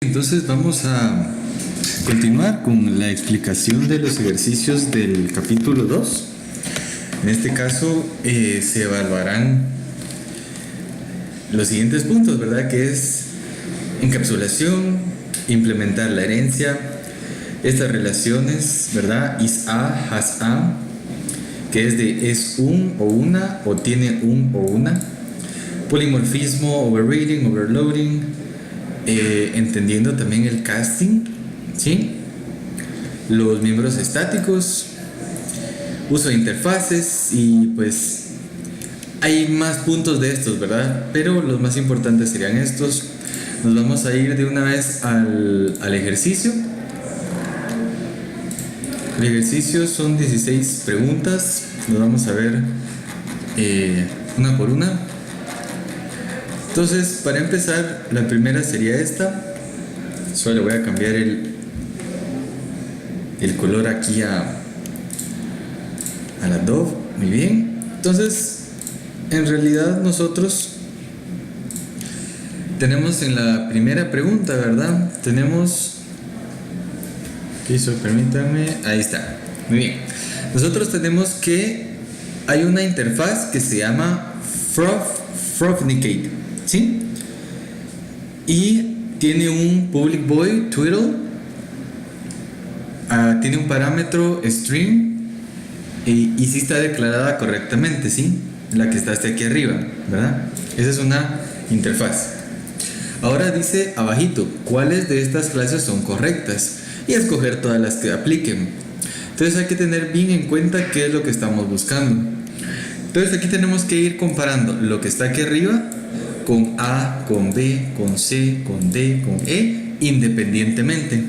Entonces vamos a continuar con la explicación de los ejercicios del capítulo 2. En este caso se evaluarán los siguientes puntos, ¿verdad? Que es encapsulación, implementar la herencia, estas relaciones, ¿verdad? Is a, has a, que es de es un o una o tiene un o una, polimorfismo, overreading, overloading, entendiendo también el casting, ¿sí? Los miembros estáticos, uso de interfaces y pues hay más puntos de estos, ¿verdad? Pero los más importantes serían estos. Nos vamos a ir de una vez al ejercicio. El ejercicio son 16 preguntas. Nos vamos a ver una por una. Entonces, para empezar, la primera sería esta. Solo le voy a cambiar el color aquí a la Dove. Muy bien. Entonces, en realidad nosotros tenemos en la primera pregunta, ¿verdad? Tenemos... ¿Qué hizo? Permítanme. Ahí está. Muy bien. Nosotros tenemos que hay una interfaz que se llama Frognicate, ¿sí? Y tiene un public void Twiddle, tiene un parámetro string y sí está declarada correctamente, ¿sí? La que está hasta aquí arriba, ¿verdad? Esa es una interfaz. Ahora dice abajito, ¿cuáles de estas clases son correctas? Y escoger todas las que apliquen. Entonces hay que tener bien en cuenta qué es lo que estamos buscando. Entonces aquí tenemos que ir comparando lo que está aquí arriba con A, con B, con C, con D, con E, independientemente,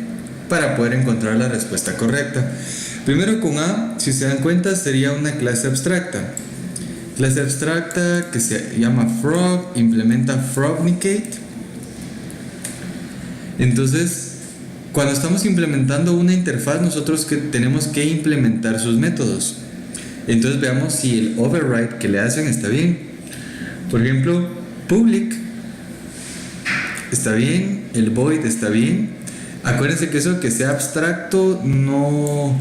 para poder encontrar la respuesta correcta. Primero con A, si se dan cuenta, sería una clase abstracta. Clase abstracta que se llama Frog, implementa Frognicate. Entonces, cuando estamos implementando una interfaz, nosotros tenemos que implementar sus métodos. Entonces veamos si el override que le hacen está bien. Por ejemplo, public está bien, el void está bien. Acuérdense que eso que sea abstracto no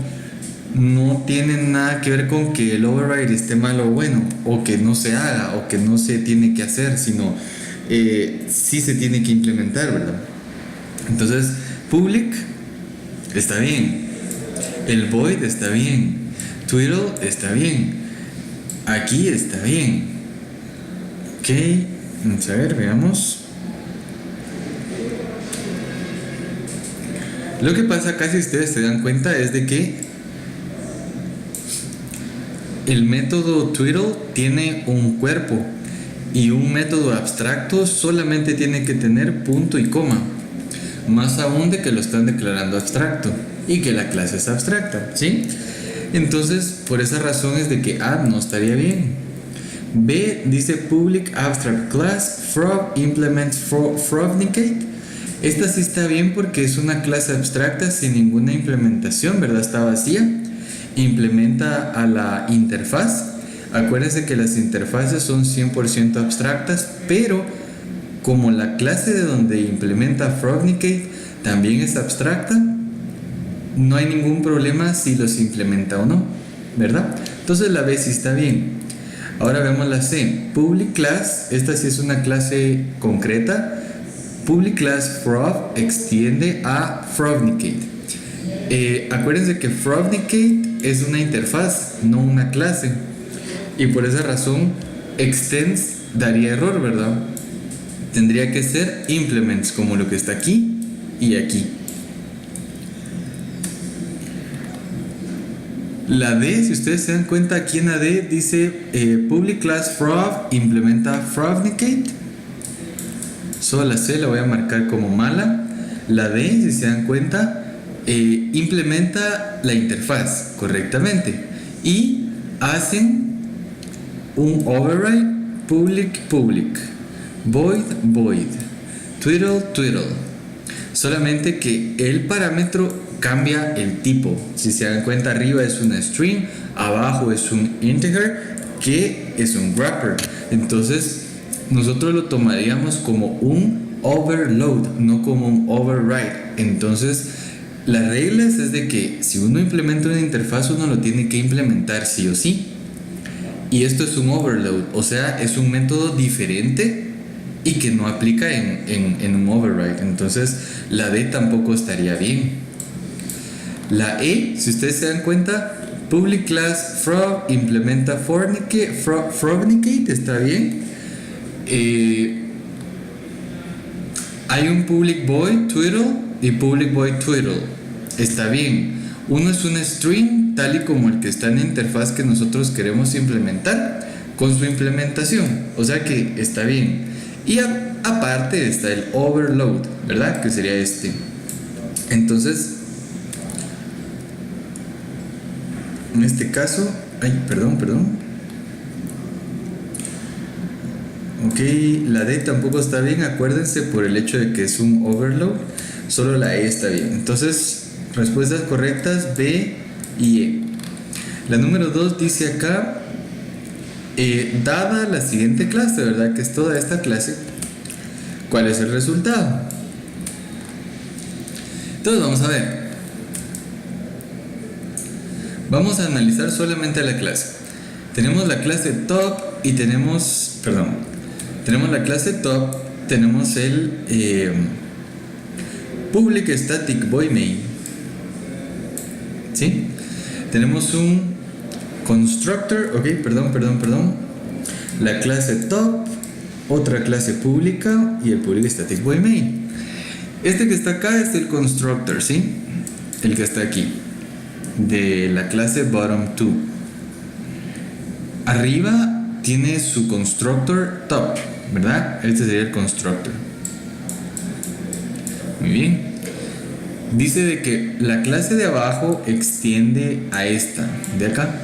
tiene nada que ver con que el override esté malo o bueno, o que no se haga, o que no se tiene que hacer, sino sí se tiene que implementar, ¿verdad? Entonces, public está bien, el void está bien, Twiddle está bien, aquí está bien. Ok, vamos a ver, veamos. Lo que pasa acá, si ustedes se dan cuenta, es de que el método Twiddle tiene un cuerpo y un método abstracto solamente tiene que tener punto y coma, más aún de que lo están declarando abstracto y que la clase es abstracta, ¿sí? Entonces, por esa razón es de que A no estaría bien. B dice public abstract class frog implements frognicate. Esta sí está bien porque es una clase abstracta sin ninguna implementación, ¿verdad? Está vacía. Implementa a la interfaz. Acuérdense que las interfaces son 100% abstractas, pero como la clase de donde implementa Frognicate también es abstracta, no hay ningún problema si los implementa o no, ¿verdad? Entonces la B sí está bien. Ahora vemos la C, public class. Esta sí es una clase concreta. Public class frog extiende a Frognicate. Acuérdense que Frognicate es una interfaz, no una clase, y por esa razón extends daría error, ¿verdad? Tendría que ser implements, como lo que está aquí y aquí. La D, si ustedes se dan cuenta, aquí en la D dice public class frog implementa Frognicate. Solo la C la voy a marcar como mala. La D, si se dan cuenta, implementa la interfaz correctamente y hacen un override public void twiddle. Solamente que el parámetro cambia el tipo. Si se dan cuenta, arriba es una string, abajo es un integer que es un wrapper. Entonces nosotros lo tomaríamos como un overload, no como un override. Entonces, las reglas es de que si uno implementa una interfaz, uno lo tiene que implementar sí o sí. Y esto es un overload, o sea, es un método diferente y que no aplica en un override. Entonces, la D tampoco estaría bien. La E, si ustedes se dan cuenta, public class frog implementa frognicate, está bien. Hay un public void twiddle y public void twiddle, está bien. Uno es un string tal y como el que está en la interfaz que nosotros queremos implementar con su implementación, o sea que está bien. Y aparte está el overload, ¿verdad? Que sería este. Entonces, en este caso, perdón. Ok, la D tampoco está bien, acuérdense, por el hecho de que es un overload. Solo la E está bien. Entonces, respuestas correctas B y E. La número 2 dice acá, dada la siguiente clase, ¿verdad? Que es toda esta clase, ¿cuál es el resultado? Entonces vamos a ver. Vamos a analizar solamente la clase. Tenemos la clase top y tenemos la clase top, tenemos el public static void main, ¿sí? Tenemos un constructor, la clase top, otra clase pública y el public static void main. Este que está acá es el constructor, ¿sí? El que está aquí, de la clase bottom 2. Arriba tiene su constructor top, ¿verdad? Este sería el constructor. Muy bien. Dice de que la clase de abajo extiende a esta de acá.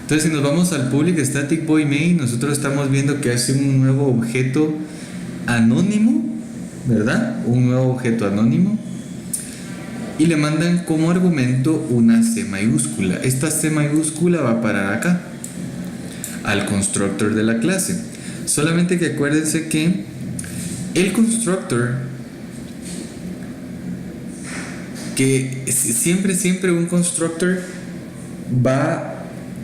Entonces, si nos vamos al public static void main, nosotros estamos viendo que hace un nuevo objeto anónimo, ¿verdad? Un nuevo objeto anónimo. Y le mandan como argumento una C mayúscula. Esta C mayúscula va a parar acá, al constructor de la clase. Solamente que acuérdense que el constructor, que siempre un constructor va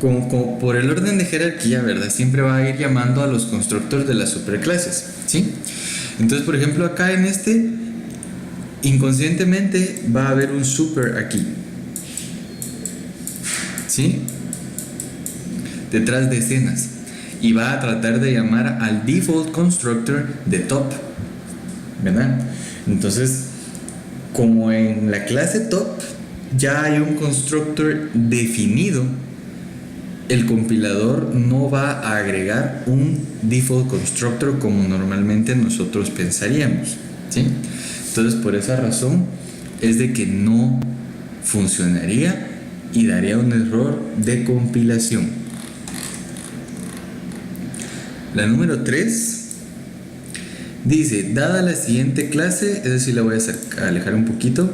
como por el orden de jerarquía, ¿verdad? Siempre va a ir llamando a los constructores de las superclases, ¿sí? Entonces, por ejemplo, acá en este, inconscientemente va a haber un super aquí, ¿sí? Detrás de escenas, y va a tratar de llamar al default constructor de top, ¿verdad? Entonces, como en la clase top ya hay un constructor definido, el compilador no va a agregar un default constructor como normalmente nosotros pensaríamos, ¿sí? Entonces, por esa razón es de que no funcionaría y daría un error de compilación. La número 3 dice, dada la siguiente clase, es decir, la voy a alejar un poquito.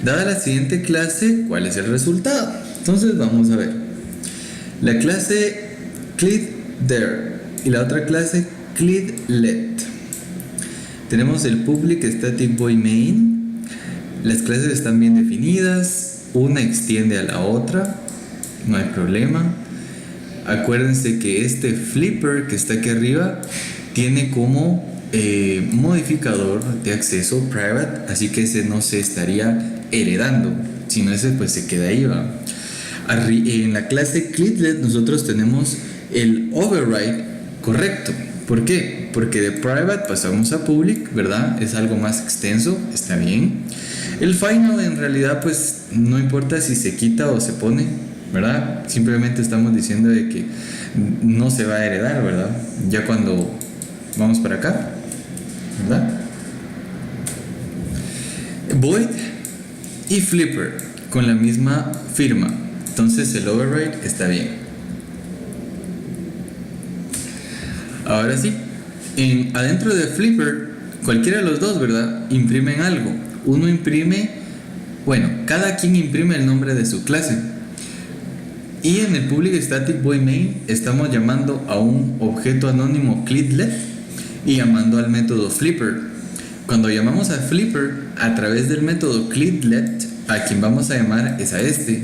Dada la siguiente clase, ¿cuál es el resultado? Entonces vamos a ver. La clase clear y la otra clase clearlet. Tenemos el public static void main. Las clases están bien definidas, una extiende a la otra, no hay problema. Acuérdense que este flipper que está aquí arriba tiene como modificador de acceso private, así que ese no se estaría heredando, sino ese pues se queda ahí, ¿va? En la clase clearlet nosotros tenemos el override correcto. ¿Por qué? Porque de private pasamos a public, ¿verdad? Es algo más extenso, está bien. El final en realidad pues no importa si se quita o se pone, ¿verdad? Simplemente estamos diciendo de que no se va a heredar, ¿verdad? Ya cuando vamos para acá, ¿verdad? Void y flipper con la misma firma, entonces el override está bien. Ahora sí, adentro de flipper, cualquiera de los dos, ¿verdad? Imprimen algo. Uno imprime, cada quien imprime el nombre de su clase. Y en el public static void main estamos llamando a un objeto anónimo clearlet y llamando al método flipper. Cuando llamamos a flipper a través del método cleatlet, a quien vamos a llamar es a este.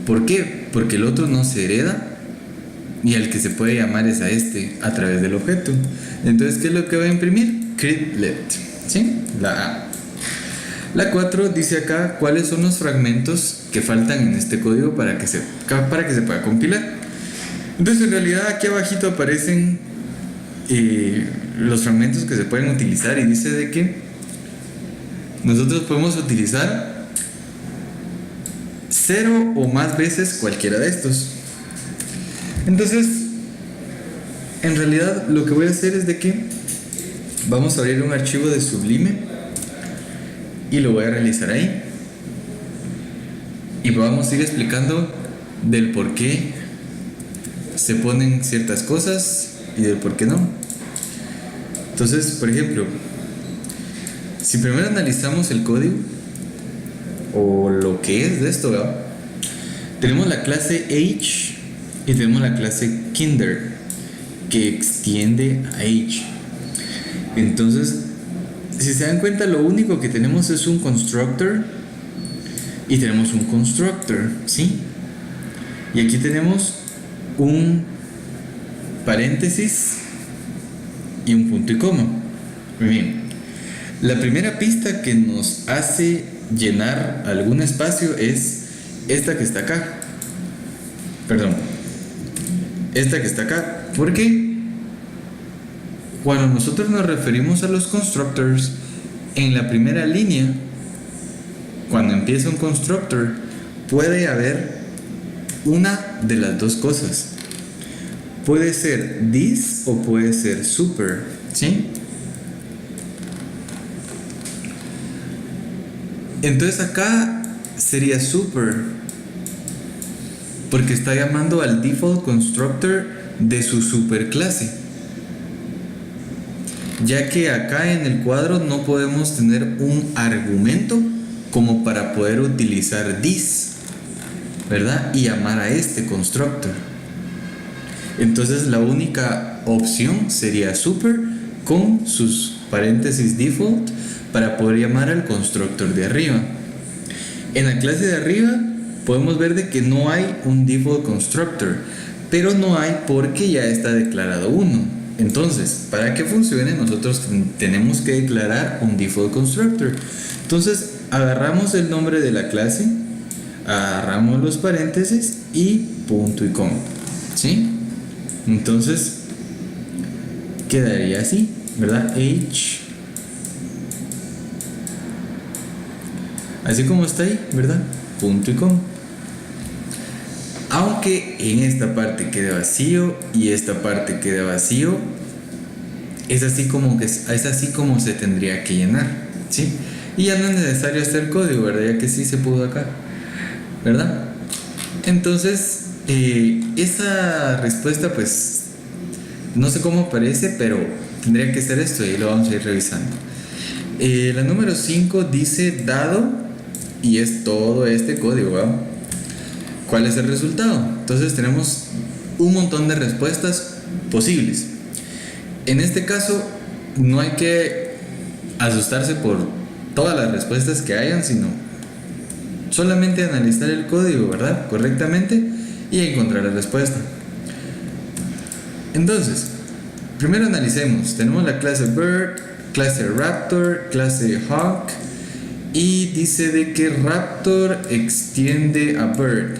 ¿Por qué? Porque el otro no se hereda y al que se puede llamar es a este a través del objeto. Entonces, ¿qué es lo que va a imprimir? Cleatlet, ¿sí? La A. La 4 dice acá cuáles son los fragmentos que faltan en este código para que se pueda compilar. Entonces, en realidad aquí abajito aparecen los fragmentos que se pueden utilizar y dice de que nosotros podemos utilizar 0 o más veces cualquiera de estos. Entonces, en realidad lo que voy a hacer es de que vamos a abrir un archivo de Sublime y lo voy a realizar ahí y vamos a ir explicando del por qué se ponen ciertas cosas y del por qué no. Entonces, por ejemplo, si primero analizamos el código o lo que es de esto, ¿verdad? Tenemos la clase age y tenemos la clase kinder que extiende a age. Entonces, si se dan cuenta, lo único que tenemos es un constructor y tenemos un constructor, ¿sí? Y aquí tenemos un paréntesis y un punto y coma. Muy bien. La primera pista que nos hace llenar algún espacio es esta que está acá. Perdón. Esta que está acá. ¿Por qué? Cuando nosotros nos referimos a los constructors, en la primera línea, cuando empieza un constructor, puede haber una de las dos cosas. Puede ser this o puede ser super, ¿sí? Entonces acá sería super, porque está llamando al default constructor de su superclase, ya que acá en el cuadro no podemos tener un argumento como para poder utilizar this, ¿verdad? Y llamar a este constructor. Entonces la única opción sería super con sus paréntesis default para poder llamar al constructor de arriba. En la clase de arriba podemos ver de que no hay un default constructor, pero no hay porque ya está declarado uno. Entonces, para que funcione, nosotros tenemos que declarar un default constructor. Entonces, agarramos el nombre de la clase, agarramos los paréntesis y punto y coma, ¿sí? Entonces, quedaría así, ¿verdad? H, así como está ahí, ¿verdad? Punto y coma. Aunque en esta parte quede vacío y esta parte quede vacío, es así como se tendría que llenar, ¿sí? Y ya no es necesario hacer código, ¿verdad? Ya que sí se pudo acá, ¿verdad? Entonces, esa respuesta, pues, no sé cómo aparece, pero tendría que ser esto y lo vamos a ir revisando. La número 5 dice dado, y es todo este código, ¿verdad? ¿Cuál es el resultado? Entonces tenemos un montón de respuestas posibles. En este caso, no hay que asustarse por todas las respuestas que hayan, sino solamente analizar el código, ¿verdad? Correctamente y encontrar la respuesta. Entonces, primero analicemos. Tenemos la clase bird, clase raptor, clase hawk, y dice de que raptor extiende a bird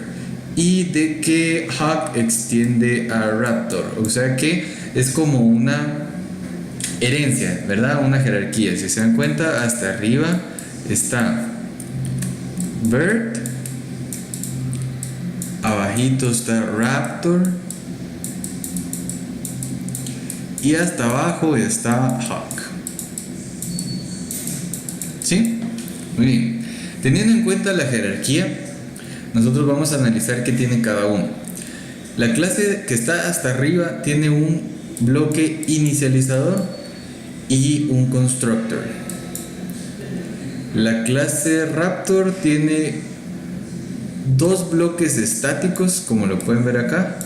y de que hawk extiende a raptor. O sea que es como una herencia, ¿verdad? Una jerarquía. Si se dan cuenta, hasta arriba está bird, abajito está raptor y hasta abajo está hawk. ¿Sí? Muy bien. Teniendo en cuenta la jerarquía, nosotros vamos a analizar qué tiene cada uno. La clase que está hasta arriba tiene un bloque inicializador y un constructor. La clase raptor tiene dos bloques estáticos, como lo pueden ver acá,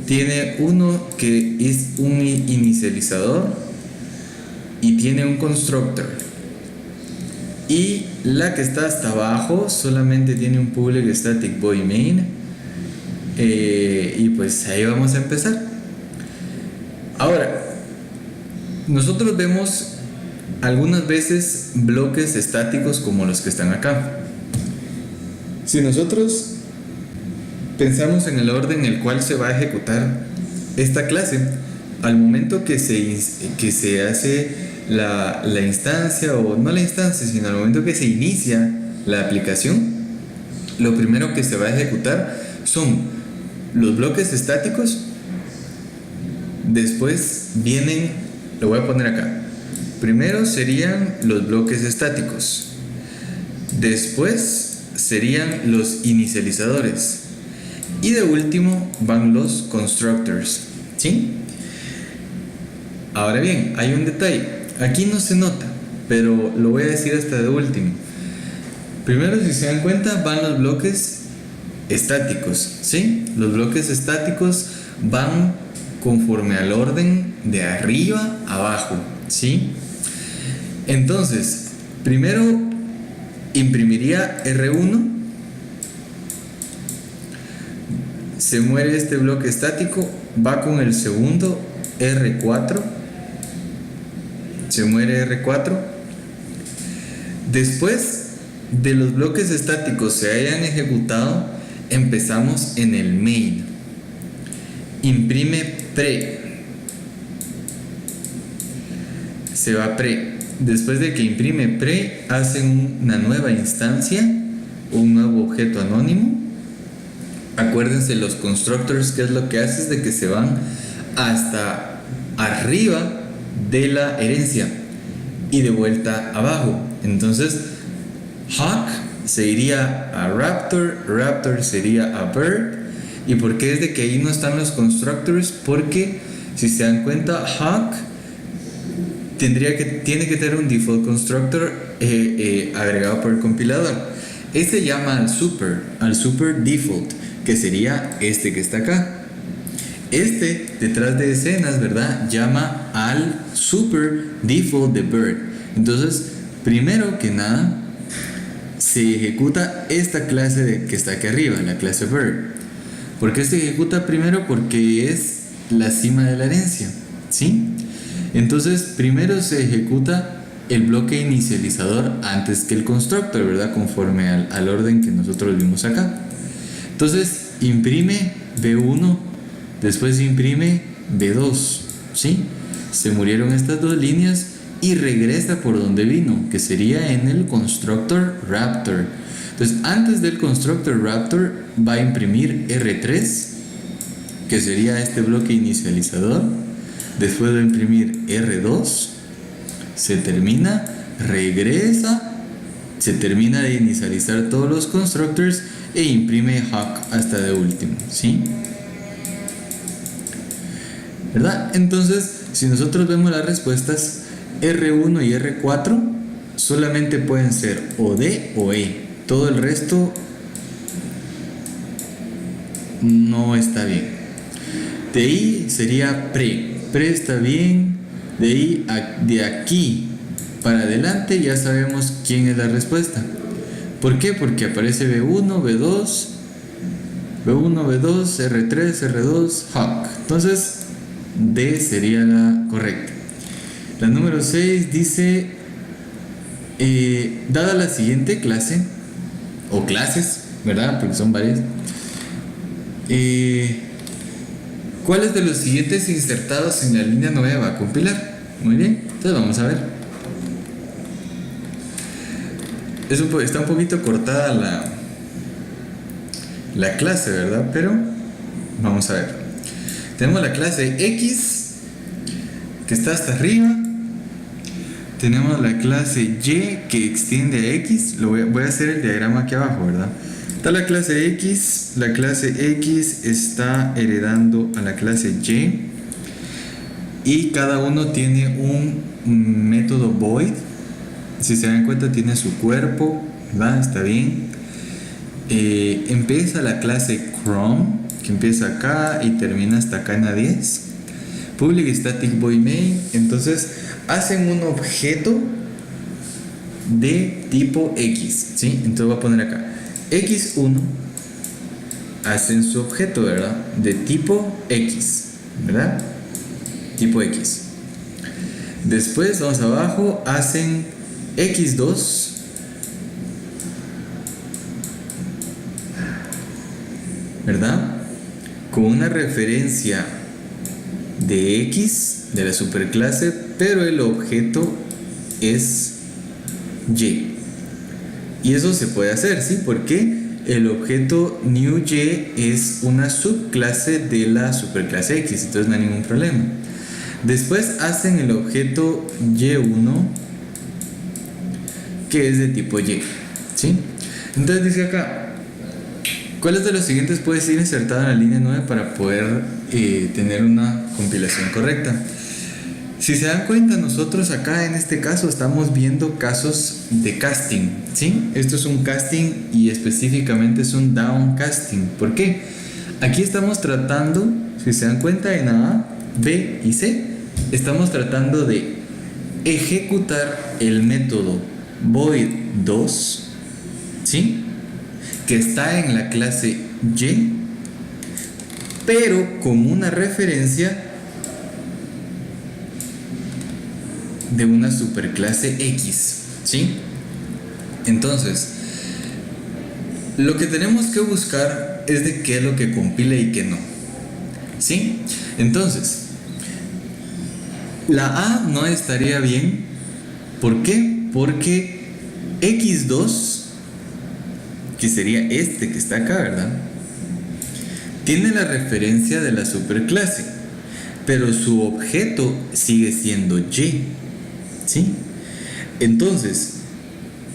tiene uno que es un inicializador y tiene un constructor. Y la que está hasta abajo solamente tiene un public static void main. Y pues ahí vamos a empezar. Ahora, nosotros vemos algunas veces bloques estáticos como los que están acá. Si nosotros pensamos en el orden en el cual se va a ejecutar esta clase, al momento que se hace la instancia, o no la instancia, sino al momento que se inicia la aplicación, lo primero que se va a ejecutar son los bloques estáticos. Después vienen, lo voy a poner acá, primero serían los bloques estáticos, después serían los inicializadores y de último van los constructors, ¿sí? Ahora bien, hay un detalle, aquí no se nota, pero lo voy a decir hasta de último. Primero, si se dan cuenta, van los bloques estáticos, ¿sí? Los bloques estáticos van conforme al orden de arriba a abajo, ¿sí? Entonces, primero imprimiría R1, se muere este bloque estático, va con el segundo R4, se muere R4. Después de los bloques estáticos se hayan ejecutado, empezamos en el main. Imprime pre, se va pre. Después de que imprime pre, hacen una nueva instancia, un nuevo objeto anónimo. Acuérdense, los constructors, ¿qué es lo que hace? Es de que se van hasta arriba de la herencia y de vuelta abajo. Entonces Hawk se iría a Raptor, Raptor se iría a Bird. ¿Y por qué es de que ahí no están los constructors? Porque si se dan cuenta, Hawk tiene que tener un default constructor agregado por el compilador. Este llama al super default, que sería este que está acá. Este, detrás de escenas, ¿verdad?, llama al super default de Bird. Entonces, primero que nada, se ejecuta esta clase que está aquí arriba, la clase Bird. ¿Por qué se ejecuta primero? Porque es la cima de la herencia, ¿sí? Entonces, primero se ejecuta el bloque inicializador antes que el constructor, ¿verdad?, conforme al orden que nosotros vimos acá. Entonces, imprime B1, después imprime B2, ¿sí? Se murieron estas dos líneas y regresa por donde vino, que sería en el constructor Raptor. Entonces, antes del constructor Raptor va a imprimir R3, que sería este bloque inicializador. Después va a imprimir R2, se termina, regresa, se termina de inicializar todos los constructors e imprime Hawk hasta de último, ¿sí? ¿Verdad? Entonces, si nosotros vemos las respuestas, R1 y R4 solamente pueden ser o D o E. Todo el resto no está bien. De ahí sería pre. Pre está bien. De ahí, de aquí para adelante ya sabemos quién es la respuesta. ¿Por qué? Porque aparece B1, B2, B1, B2, R3, R2, Hawk. Entonces, D sería la correcta. La número 6 dice, dada la siguiente clase, o clases, ¿verdad?, porque son varias, ¿cuáles de los siguientes insertados en la línea 9 va a compilar? Muy bien, entonces vamos a ver. Está un poquito cortada la clase, ¿verdad? Pero vamos a ver. Tenemos la clase X, que está hasta arriba. Tenemos la clase Y, que extiende a X. Voy a hacer el diagrama aquí abajo, ¿verdad? Está la clase X. La clase X está heredando a la clase Y. Y cada uno tiene un método void. Si se dan cuenta, tiene su cuerpo, ¿verdad? Está bien. Empieza la clase Chrome, que empieza acá y termina hasta acá en la 10. Public static void main. Entonces hacen un objeto de tipo X, ¿sí? Entonces voy a poner acá X1, hacen su objeto, ¿verdad? De tipo X, ¿verdad? Tipo X. Después vamos abajo, hacen X2, ¿verdad? Con una referencia de X de la superclase, pero el objeto es Y. Y eso se puede hacer, ¿sí? Porque el objeto new Y es una subclase de la superclase X, entonces no hay ningún problema. Después hacen el objeto Y1, que es de tipo Y, ¿sí? Entonces dice acá, ¿cuáles de los siguientes puede ser insertado en la línea 9 para poder tener una compilación correcta? Si se dan cuenta, nosotros acá en este caso estamos viendo casos de casting, ¿sí? Esto es un casting y específicamente es un downcasting. ¿Por qué? Aquí estamos tratando, si se dan cuenta, en A, B y C, estamos tratando de ejecutar el método void2, ¿sí? Que está en la clase Y, pero con una referencia de una superclase X, ¿sí? Entonces, lo que tenemos que buscar es de qué es lo que compila y qué no, ¿sí? Entonces, la A no estaría bien. ¿Por qué? Porque X2, que sería este que está acá, ¿verdad? Tiene la referencia de la superclase, pero su objeto sigue siendo Y, ¿sí? Entonces,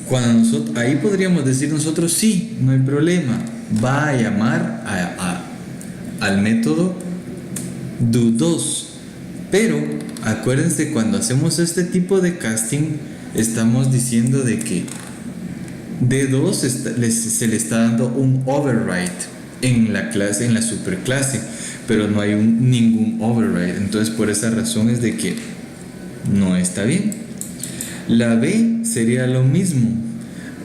cuando nosotros, ahí podríamos decir nosotros, sí, no hay problema, va a llamar al método do2, pero acuérdense, cuando hacemos este tipo de casting, estamos diciendo de que D2 se le está dando un override en la clase, en la superclase, pero no hay ningún override. Entonces, por esa razón es de que no está bien. La B sería lo mismo,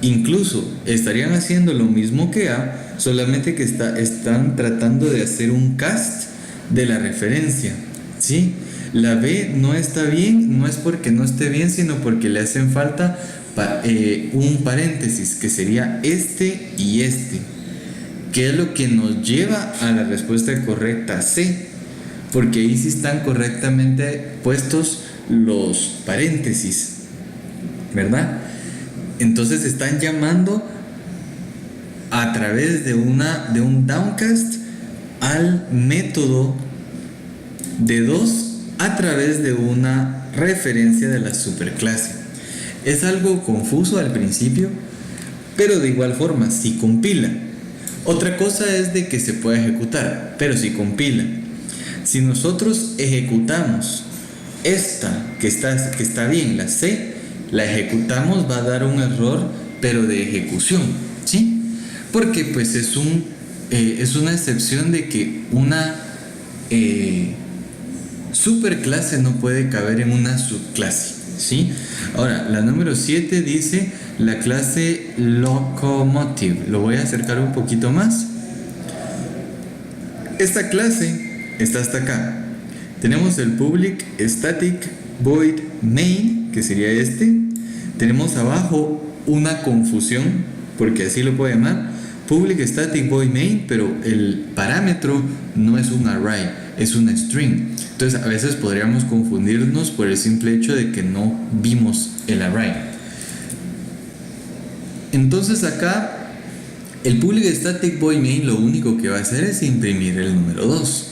incluso estarían haciendo lo mismo que A, solamente que están tratando de hacer un cast de la referencia, ¿sí? La B no está bien, no es porque no esté bien, sino porque le hacen falta un paréntesis, que sería este y este, que es lo que nos lleva a la respuesta correcta C, porque ahí sí están correctamente puestos los paréntesis, ¿verdad? Entonces están llamando a través de un downcast al método de 2 a través de una referencia de la superclase. Es algo confuso al principio, pero de igual forma, si compila. Otra cosa es de que se pueda ejecutar, pero si compila. Si nosotros ejecutamos esta que está bien, la C, la ejecutamos, va a dar un error, pero de ejecución, ¿sí? Porque pues es una excepción de que una superclase no puede caber en una subclase, ¿sí? Ahora, la número 7 dice la clase locomotive. Lo voy a acercar un poquito más. Esta clase está hasta acá. Tenemos el public static void main, que sería este. Tenemos abajo una confusión, porque así lo puedo llamar, public static void main, pero el parámetro no es un array, es una string. Entonces a veces podríamos confundirnos por el simple hecho de que no vimos el array. Entonces acá el public static void main lo único que va a hacer es imprimir el número 2,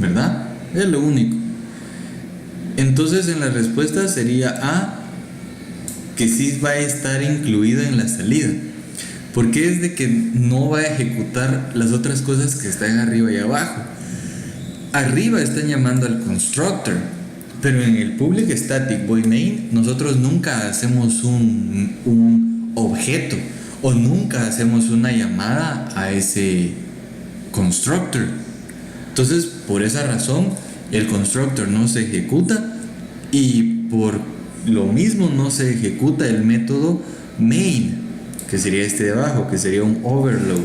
¿verdad? Es lo único. Entonces en la respuesta sería A, que sí va a estar incluida en la salida, porque es de que no va a ejecutar las otras cosas que están arriba y abajo. Arriba están llamando al constructor, pero en el public static void main nosotros nunca hacemos un objeto o nunca hacemos una llamada a ese constructor. Entonces, por esa razón, el constructor no se ejecuta y por lo mismo no se ejecuta el método main, que sería este de abajo, que sería un overload.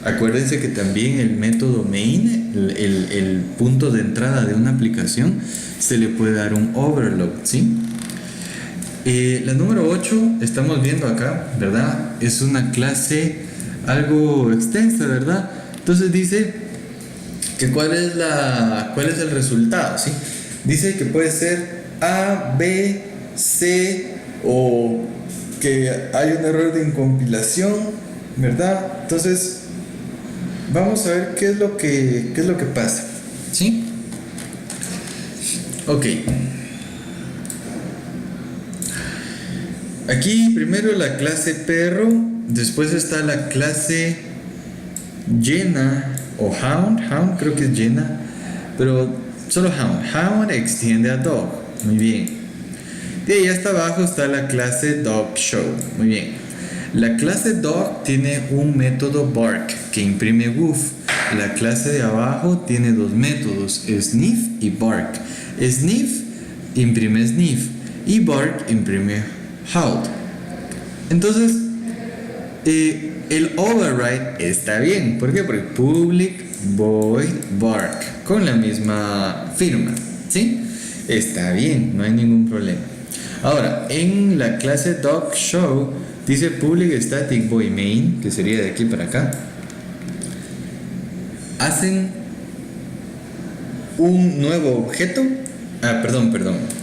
Acuérdense que también el método main, el punto de entrada de una aplicación, se le puede dar un overload, ¿sí? La número 8, estamos viendo acá, ¿verdad? Es una clase algo extensa, ¿verdad? Entonces dice que cuál es el resultado, ¿sí? Dice que puede ser A, B, C, o que hay un error de incompilación, ¿verdad? Entonces vamos a ver qué es lo que pasa, ¿sí? Ok. Aquí primero la clase perro, después está la clase llena o hound creo que es llena, pero solo hound extiende a dog, muy bien. De ahí hasta abajo está la clase dog show, muy bien. La clase dog tiene un método bark que imprime woof. La clase de abajo tiene dos métodos, sniff y bark. Sniff imprime sniff y bark imprime howl. Entonces el override está bien. ¿Por qué? Porque public void bark con la misma firma, ¿sí? Está bien, no hay ningún problema. Ahora, en la clase dog show dice public static void main, que sería de aquí para acá. Hacen un nuevo objeto. Perdón.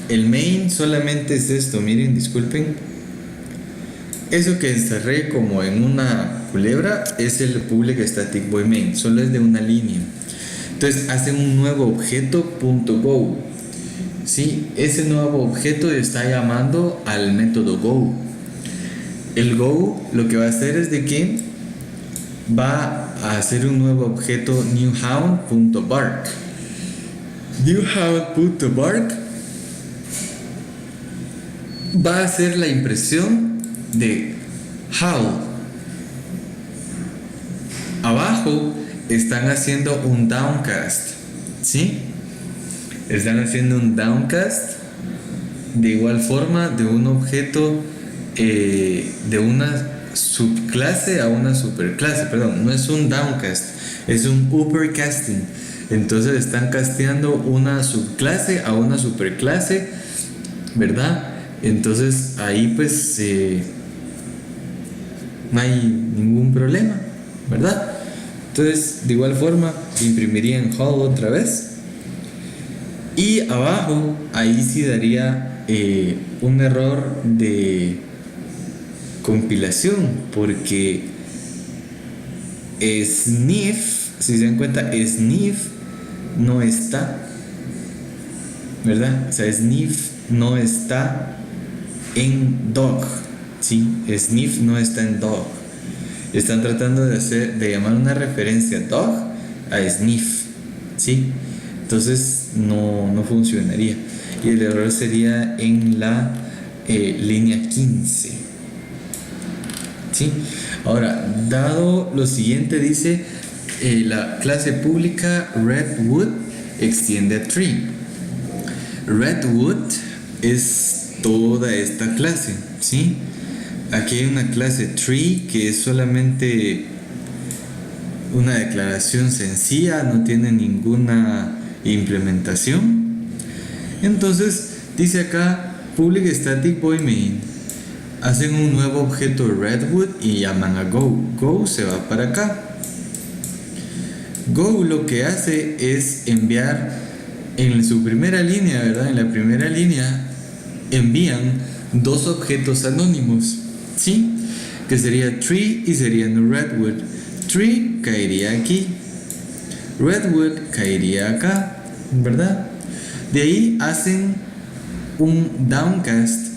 El main solamente es esto, miren, disculpen. Eso que encerré como en una culebra es el public static void main, solo es de una línea. Entonces hacen un nuevo objeto .go. ¿Sí? Ese nuevo objeto está llamando al método go. El go lo que va a hacer es de que va a hacer un nuevo objeto newhound.bark. Newhound.bark va a hacer la impresión de howl. Abajo están haciendo un downcast, ¿sí? Están haciendo un downcast de igual forma de un objeto de una subclase a una superclase, perdón, no es un downcast, es un uppercasting. Entonces están casteando una subclase a una superclase, ¿verdad? Entonces ahí pues no hay ningún problema, ¿verdad? Entonces de igual forma imprimiría en Hull otra vez. Y abajo, ahí sí daría un error de compilación, porque sniff, si se dan cuenta, sniff no está, ¿verdad? O sea, sniff no está en dog, ¿sí? Sniff no está en dog. Están tratando de llamar una referencia dog a sniff, ¿sí? Entonces no funcionaría y el error sería en la línea 15, ¿sí? Ahora, dado lo siguiente, dice la clase pública redwood extiende a tree. Redwood es toda esta clase, ¿sí? Aquí hay una clase tree que es solamente una declaración sencilla, no tiene ninguna implementación. Entonces dice acá public static void main, hacen un nuevo objeto redwood y llaman a go se va para acá. Go lo que hace es enviar en su primera línea, ¿verdad? En la primera línea envían dos objetos anónimos, ¿sí? Que sería tree y sería redwood. Tree caería aquí, redwood caería acá, ¿verdad? De ahí hacen un downcast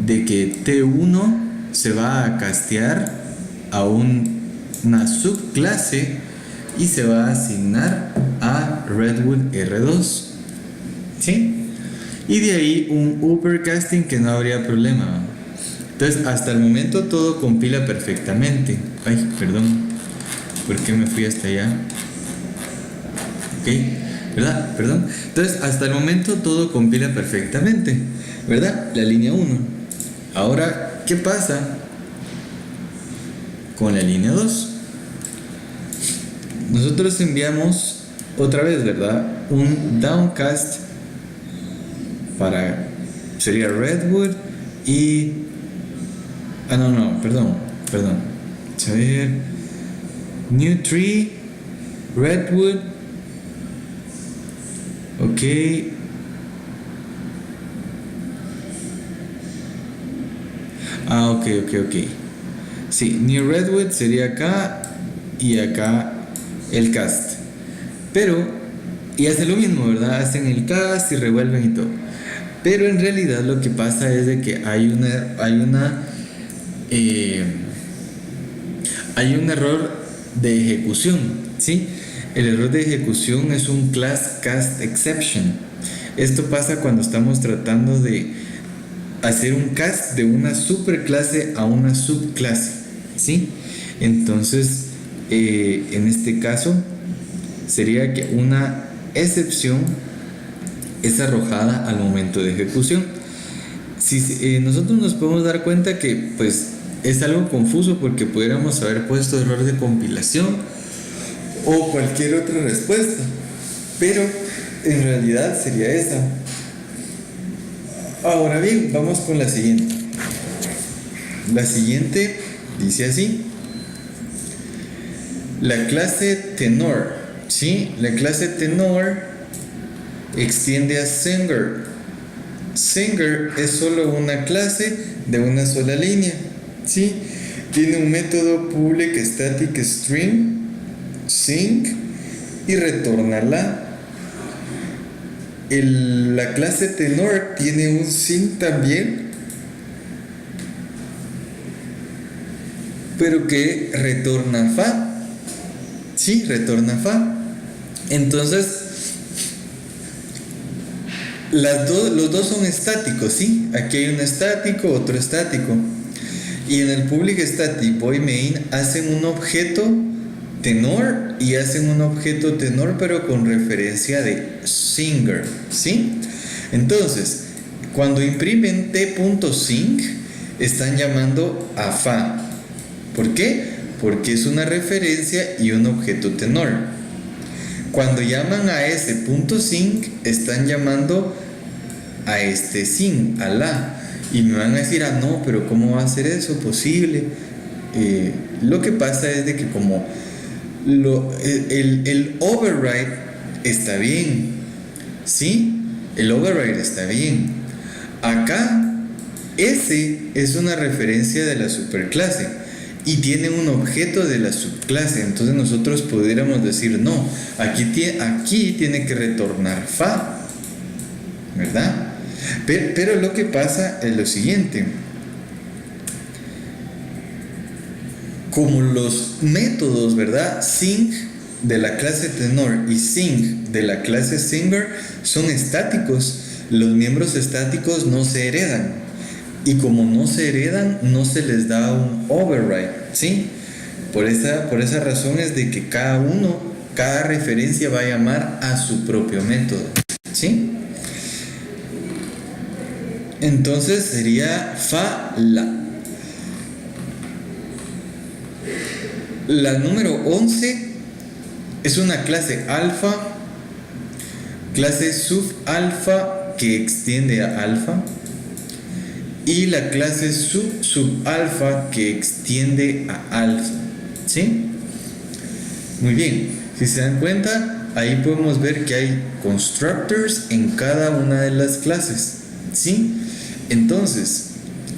de que T1 se va a castear a una subclase y se va a asignar a redwood R2, ¿sí? Y de ahí un uppercasting que no habría problema. Entonces hasta el momento todo compila perfectamente. Ay, perdón, ¿por qué me fui hasta allá? ¿Ok? ¿Verdad? Perdón. Entonces, hasta el momento todo compila perfectamente, ¿verdad? La línea 1. Ahora, ¿qué pasa con la línea 2? Nosotros enviamos otra vez, ¿verdad? Un downcast para, sería Redwood y... perdón. A ver, New Tree, Redwood, ok. Ok. Sí, New Redwood sería acá y acá el cast. Pero, y hace lo mismo, ¿verdad? Hacen el cast y revuelven y todo. Pero en realidad lo que pasa es de que hay un error de ejecución, ¿sí? El error de ejecución es un class cast exception. Esto pasa cuando estamos tratando de hacer un cast de una superclase a una subclase, ¿sí? Entonces, en este caso, sería que una excepción es arrojada al momento de ejecución. Si nosotros nos podemos dar cuenta que pues es algo confuso porque pudiéramos haber puesto error de compilación o cualquier otra respuesta, pero en realidad sería esa. Ahora bien, vamos con la siguiente. La siguiente dice así: la clase tenor, ¿sí? La clase tenor extiende a singer. Singer es solo una clase de una sola línea, ¿sí? Tiene un método public static string sing y retorna la clase tenor tiene un sing también, pero que retorna fa, ¿sí? Retorna fa. Entonces los dos son estáticos, ¿sí? Aquí hay un estático, otro estático. Y en el public static void main hacen un objeto tenor y hacen un objeto tenor pero con referencia de singer, ¿sí? Entonces, cuando imprimen t.sing están llamando a fa. ¿Por qué? Porque es una referencia y un objeto tenor. Cuando llaman a ese punto sing están llamando a este sing, a la. Y me van a decir, no, pero ¿cómo va a ser eso posible? Lo que pasa es de que como el override está bien, ¿sí? El override está bien. Acá, ese es una referencia de la superclase y tiene un objeto de la subclase. Entonces nosotros pudiéramos decir, no, aquí tiene que retornar fa, ¿verdad? Pero lo que pasa es lo siguiente: como los métodos, ¿verdad? Sing de la clase tenor y sing de la clase singer son estáticos, los miembros estáticos no se heredan, y como no se heredan no se les da un override, ¿sí? Por esa razón es de que cada referencia va a llamar a su propio método, ¿sí? Entonces sería fa, la. La número 11 es una clase alfa, clase subalfa que extiende a alfa, y la clase subalfa que extiende a alfa, ¿sí? Muy bien, si se dan cuenta, ahí podemos ver que hay constructors en cada una de las clases, ¿sí? Entonces,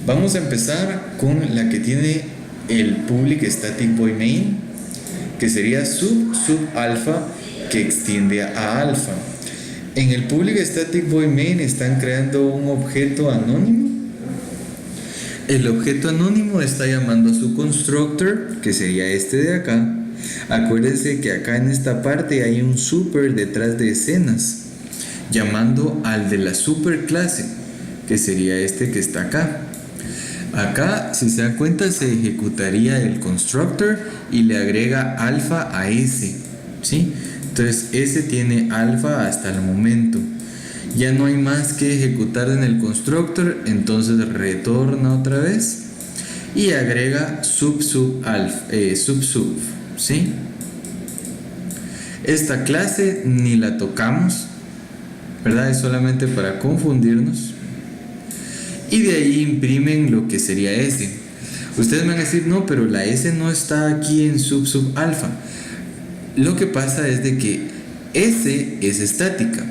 vamos a empezar con la que tiene el public static void main, que sería subalfa que extiende a alfa. En el public static void main están creando un objeto anónimo. El objeto anónimo está llamando a su constructor, que sería este de acá. Acuérdense que acá en esta parte hay un super detrás de escenas, llamando al de la superclase, que sería este que está acá. Acá, si se dan cuenta, se ejecutaría el constructor y le agrega alfa a ese, ¿sí? Entonces ese tiene alfa hasta el momento. Ya no hay más que ejecutar en el constructor, entonces retorna otra vez y agrega sub, ¿sí? Esta clase ni la tocamos, ¿verdad? Es solamente para confundirnos. Y de ahí imprimen lo que sería S. Ustedes me van a decir, no, pero la S no está aquí en sub alfa. Lo que pasa es de que S es estática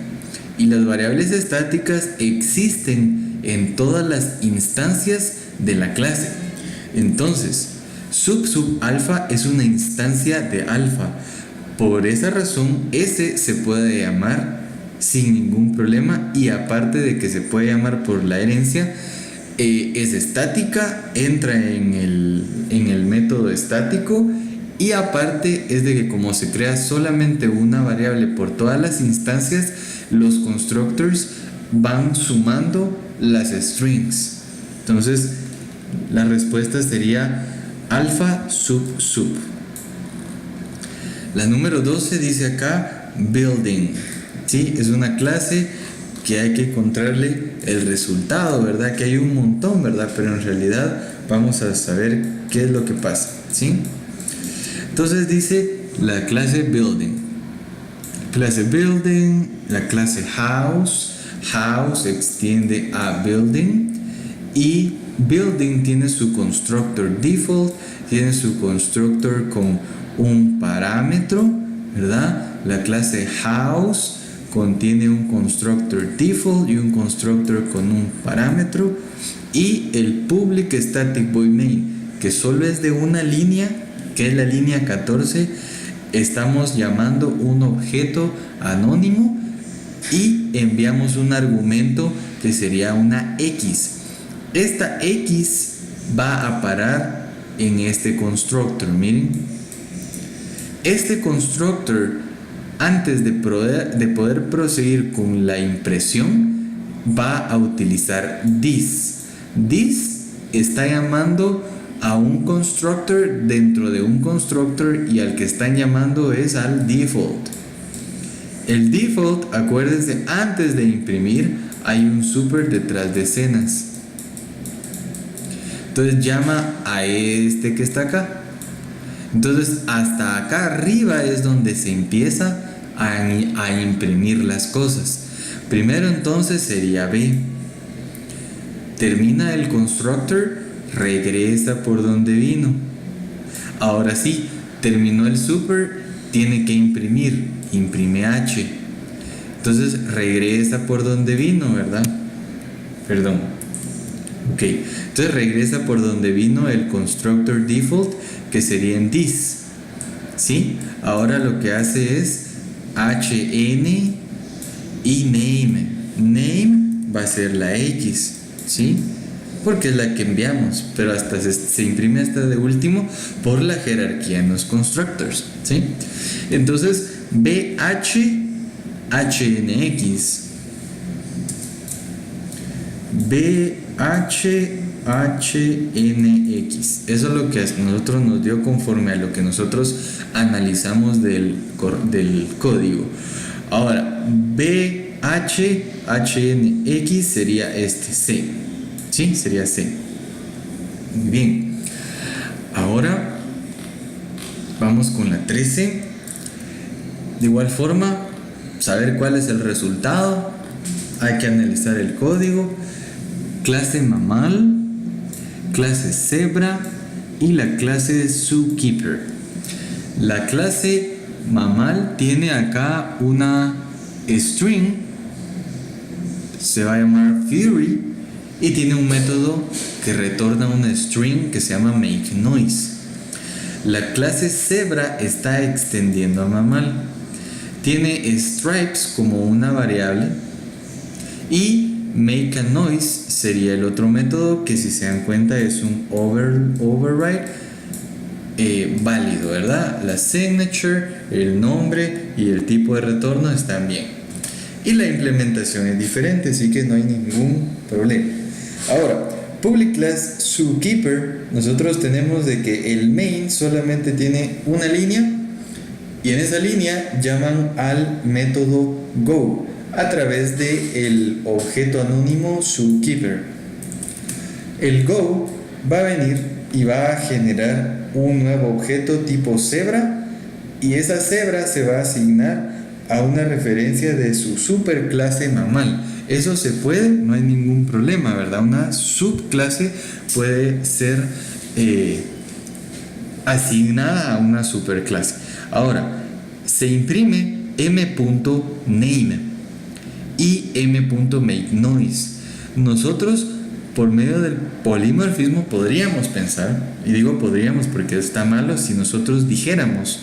y las variables estáticas existen en todas las instancias de la clase. Entonces, sub alfa es una instancia de alfa. Por esa razón, S se puede llamar sin ningún problema, y aparte de que se puede llamar por la herencia, es estática, entra en el método estático, y aparte es de que como se crea solamente una variable por todas las instancias, los constructors van sumando las strings. Entonces la respuesta sería alfa sub. La número 12 dice acá building, ¿sí? Es una clase que hay que encontrarle el resultado, ¿verdad? Que hay un montón, ¿verdad? Pero en realidad vamos a saber qué es lo que pasa, ¿sí? Entonces dice la clase building. La clase house extiende a building, y building tiene su constructor default, tiene su constructor con un parámetro, ¿verdad? La clase house contiene un constructor default y un constructor con un parámetro, y el public static void main, que solo es de una línea, que es la línea 14, estamos llamando un objeto anónimo y enviamos un argumento que sería una X. Esta X va a parar en este constructor. Miren, este constructor, antes de poder proseguir con la impresión, va a utilizar this. This está llamando a un constructor dentro de un constructor, y al que están llamando es al default. El default, acuérdense, antes de imprimir hay un super detrás de escenas. Entonces llama a este que está acá. Entonces hasta acá arriba es donde se empieza a imprimir las cosas. Primero entonces sería B. Termina el constructor, regresa por donde vino. Ahora sí, terminó el super, tiene que imprimir, imprime H. Entonces regresa por donde vino, ¿verdad? Perdón. Ok, entonces regresa por donde vino el constructor default, que sería en this. ¿Sí? Ahora lo que hace es hn y name. Name va a ser la X, ¿sí? Porque es la que enviamos, pero hasta se imprime hasta de último por la jerarquía en los constructors, ¿sí? Entonces BH HNX, BH HNX, eso es lo que a nosotros nos dio conforme a lo que nosotros analizamos del código. Ahora BH HNX sería este C. Sí, sería C. Muy bien. Ahora vamos con la 13. De igual forma, saber cuál es el resultado, hay que analizar el código. Clase mamal, clase zebra y la clase zookeeper. La clase mamal tiene acá una string, se va a llamar Fury, y tiene un método que retorna una string que se llama makeNoise. La clase zebra está extendiendo a mamal, tiene stripes como una variable, y makeNoise sería el otro método que, si se dan cuenta, es un override válido, ¿verdad? La signature, el nombre y el tipo de retorno están bien, y la implementación es diferente, así que no hay ningún problema. Ahora, public class zookeeper, nosotros tenemos de que el main solamente tiene una línea Y en esa línea llaman al método go a través del objeto anónimo zookeeper. El go va a venir y va a generar un nuevo objeto tipo cebra, y esa cebra se va a asignar a una referencia de su superclase mamal. Eso se puede, no hay ningún problema, ¿verdad? Una subclase puede ser asignada a una superclase. Ahora, se imprime m.name y m.makeNoise. Nosotros, por medio del polimorfismo, podríamos pensar, y digo podríamos porque está malo si nosotros dijéramos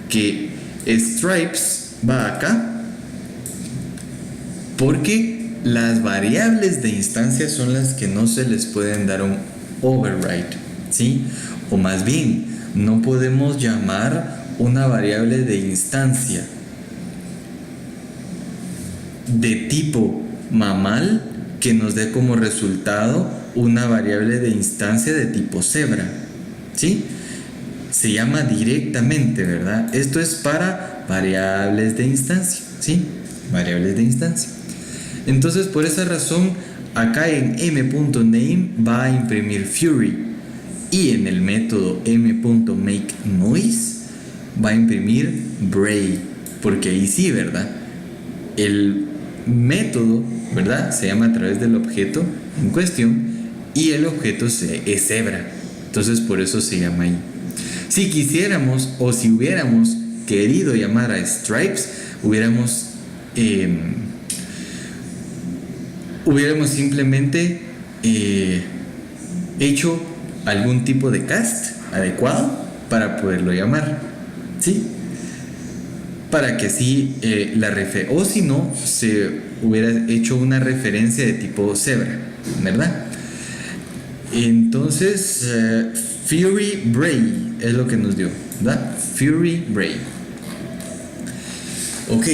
que stripes va acá, porque las variables de instancia son las que no se les pueden dar un override, ¿sí? O más bien, no podemos llamar una variable de instancia de tipo mamal que nos dé como resultado una variable de instancia de tipo cebra, ¿sí? Se llama directamente, ¿verdad? Esto es para variables de instancia, ¿sí? Variables de instancia. Entonces, por esa razón, acá en m.name va a imprimir Fury, y en el método m.makeNoise va a imprimir Bray, porque ahí sí, ¿verdad? El método, ¿verdad?, se llama a través del objeto en cuestión, y el objeto es cebra. Entonces, por eso se llama ahí. Si quisiéramos, o si hubiéramos querido llamar a stripes, hubiéramos simplemente hecho algún tipo de cast adecuado para poderlo llamar, ¿sí? Para que así o si no, se hubiera hecho una referencia de tipo cebra, ¿verdad? Entonces, Fury Bray es lo que nos dio, ¿verdad? Fury Bray. Ok,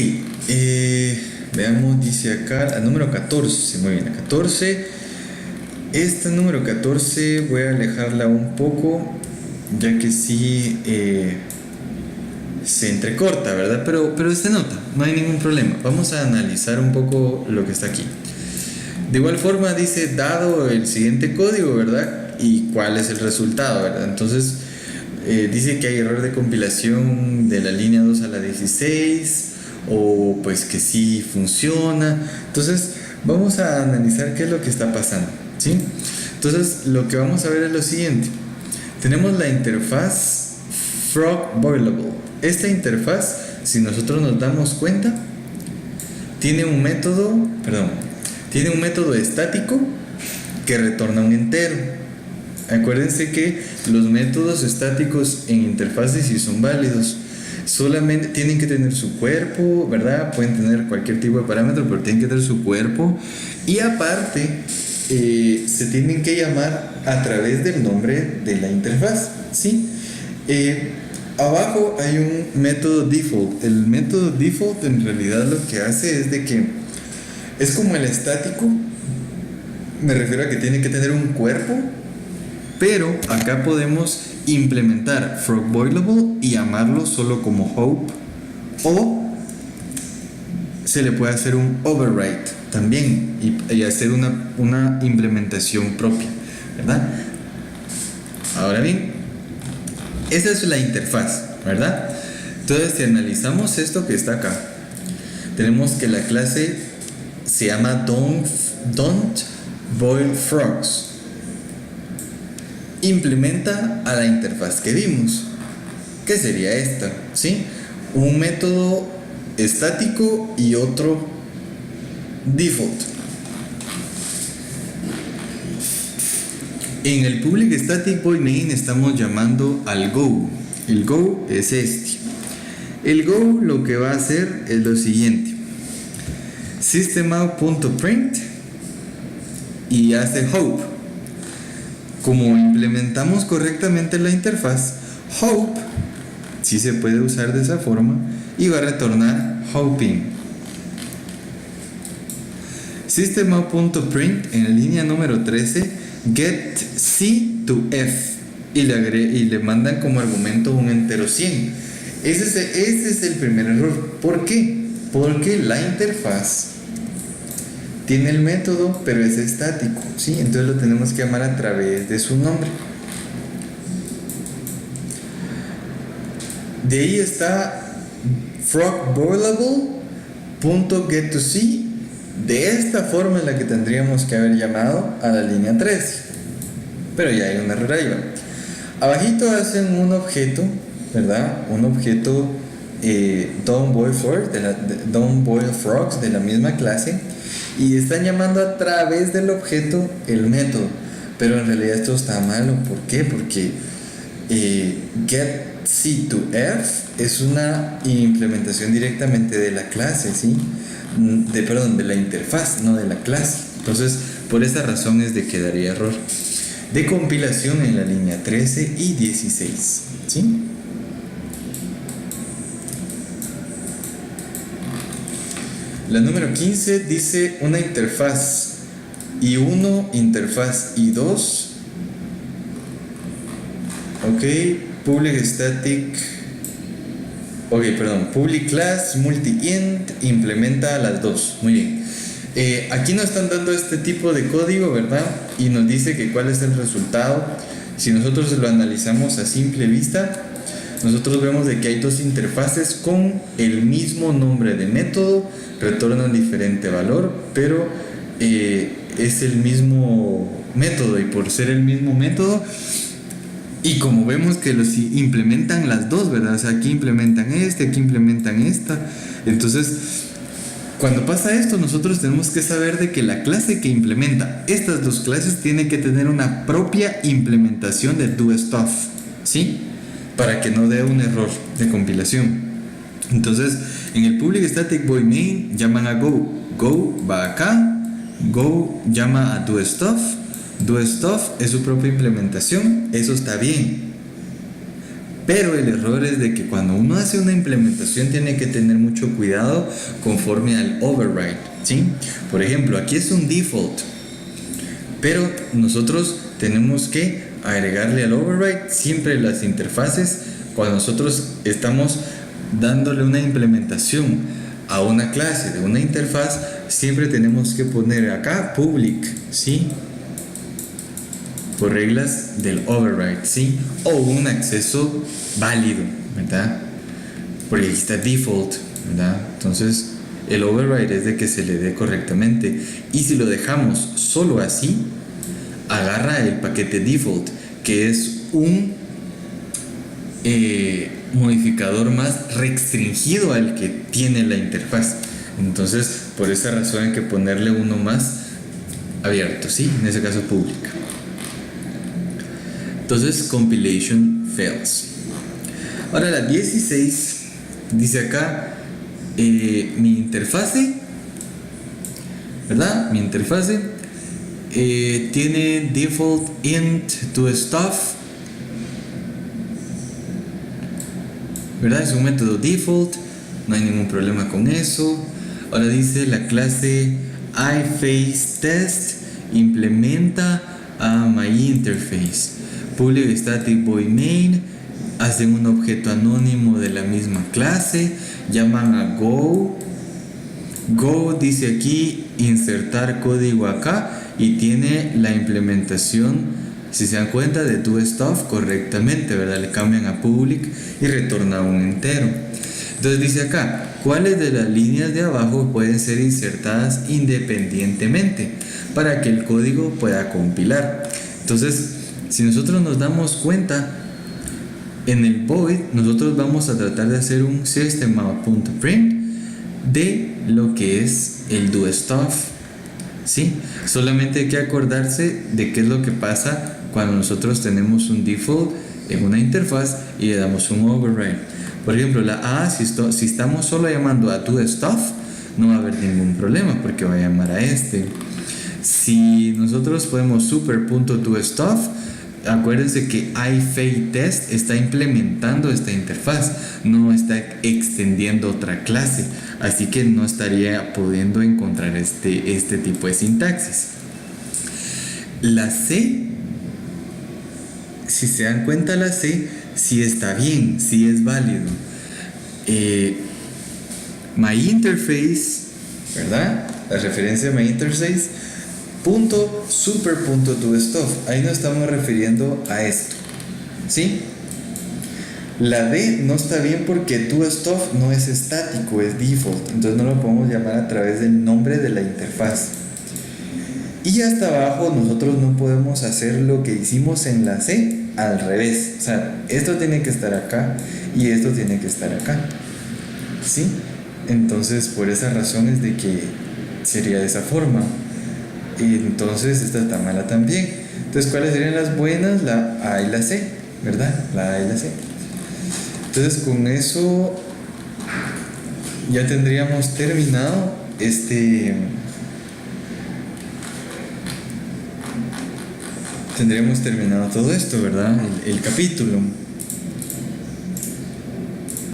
veamos, dice acá, el número 14, muy bien, 14. Esta número 14 voy a alejarla un poco, ya que sí se entrecorta, ¿verdad? Pero se nota, no hay ningún problema. Vamos a analizar un poco lo que está aquí. De igual forma dice, dado el siguiente código, ¿verdad? Y cuál es el resultado, ¿verdad? Entonces dice que hay error de compilación de la línea 2 a la 16, o pues que sí funciona. Entonces vamos a analizar qué es lo que está pasando, ¿sí? Entonces lo que vamos a ver es lo siguiente. Tenemos la interfaz Frog Boilable. Esta interfaz, si nosotros nos damos cuenta, tiene un método estático que retorna un entero. Acuérdense que los métodos estáticos en interfaces sí son válidos. Solamente tienen que tener su cuerpo, ¿verdad? Pueden tener cualquier tipo de parámetro, pero tienen que tener su cuerpo. Y aparte, se tienen que llamar a través del nombre de la interfaz, ¿sí? Abajo hay un método default. El método default en realidad lo que hace es de que es como el estático. Me refiero a que tiene que tener un cuerpo, pero acá podemos implementar Frog Boilable y llamarlo solo como Hope, o se le puede hacer un override también y hacer una implementación propia, ¿verdad? Ahora bien, esa es la interfaz, ¿verdad? Entonces, si analizamos esto que está acá, tenemos que la clase se llama Don't Boil Frogs. Implementa a la interfaz que vimos, que sería esta, ¿sí? Un método estático y otro default. En el public static void main estamos llamando al go. El go es este. El go lo que va a hacer es lo siguiente: systemout.print y hace hope. Como implementamos correctamente la interfaz, hope sí se puede usar de esa forma y va a retornar hoping. Systemout.print en la línea número 13 get C to F y le mandan como argumento un entero 100. Ese es el primer error. ¿Por qué? Porque la interfaz tiene el método, pero es estático, ¿sí? Entonces lo tenemos que llamar a través de su nombre. De ahí está frogboilable.getToC. De esta forma es la que tendríamos que haber llamado a la línea 13. Pero ya hay un error ahí, ¿va? Abajito hacen un objeto, ¿verdad? Un objeto Don't Boil Frogs de la misma clase, y están llamando a través del objeto el método. Pero en realidad esto está malo. ¿Por qué? Porque getC2F es una implementación directamente de la clase, ¿sí? De la interfaz, no de la clase. Entonces, por esa razón es de que daría error de compilación en la línea 13 y 16, ¿sí? La número 15 dice una interfaz i1, interfaz i2, ok, public class multi-int implementa a las dos. Muy bien. Aquí nos están dando este tipo de código, ¿verdad? Y nos dice que cuál es el resultado. Si nosotros lo analizamos a simple vista, nosotros vemos de que hay dos interfaces con el mismo nombre de método, retornan diferente valor, pero es el mismo método, y por ser el mismo método, y como vemos que los implementan las dos, ¿verdad? O sea, aquí implementan aquí implementan esta. Entonces, cuando pasa esto, nosotros tenemos que saber de que la clase que implementa estas dos clases tiene que tener una propia implementación de doStuff, ¿sí? Para que no dé un error de compilación. Entonces, en el public static void main llaman a go. Go va acá. Go llama a doStuff. doStuff es su propia implementación. Eso está bien. Pero el error es de que cuando uno hace una implementación tiene que tener mucho cuidado conforme al override, ¿sí? Por ejemplo, aquí es un default, pero nosotros tenemos que agregarle al override siempre las interfaces. Cuando nosotros estamos dándole una implementación a una clase de una interfaz, siempre tenemos que poner acá public, ¿sí? Por reglas del override, ¿sí? O un acceso válido, ¿verdad? Porque aquí está default, ¿verdad? Entonces el override es de que se le dé correctamente, y si lo dejamos solo así, agarra el paquete default, que es un modificador más restringido al que tiene la interfaz. Entonces, por esa razón hay que ponerle uno más abierto, ¿sí? En ese caso pública. Entonces, compilation fails. Ahora la 16 dice acá, mi interfase, ¿verdad? Mi interfase tiene default int doStuff, ¿verdad? Es un método default, no hay ningún problema con eso. Ahora dice la clase iFaceTest implementa a myInterface. Public static void main, hacen un objeto anónimo de la misma clase, llaman a go. Go dice aquí insertar código acá, y tiene la implementación, si se dan cuenta, de doStuff correctamente, ¿verdad? Le cambian a public y retorna un entero. Entonces dice acá, ¿cuáles de las líneas de abajo pueden ser insertadas independientemente para que el código pueda compilar? Entonces, si nosotros nos damos cuenta, en el void nosotros vamos a tratar de hacer un system.out.print de lo que es el doStuff, ¿sí? Solamente hay que acordarse de qué es lo que pasa cuando nosotros tenemos un default en una interfaz y le damos un override. Por ejemplo, la A, si estamos solo llamando a doStuff, no va a haber ningún problema porque va a llamar a este. Si nosotros ponemos super.doStuff, acuérdense que iFaceTest está implementando esta interfaz, no está extendiendo otra clase, así que no estaría pudiendo encontrar este tipo de sintaxis. La C, si se dan cuenta, la C sí está bien, sí es válido. my interface, ¿verdad? La referencia de my interface punto super punto do stuff. Ahí nos estamos refiriendo a esto, ¿sí? La D no está bien porque do stuff no es estático, es default, entonces no lo podemos llamar a través del nombre de la interfaz. Y hasta abajo nosotros no podemos hacer lo que hicimos en la C al revés. O sea, esto tiene que estar acá y esto tiene que estar acá, ¿sí? Entonces por esa razón es de que sería de esa forma. Y entonces esta está mala también. Entonces, ¿cuáles serían las buenas? La A y la C, ¿verdad? La A y la C. Entonces con eso ya tendríamos terminado tendríamos terminado todo esto, ¿verdad? El capítulo.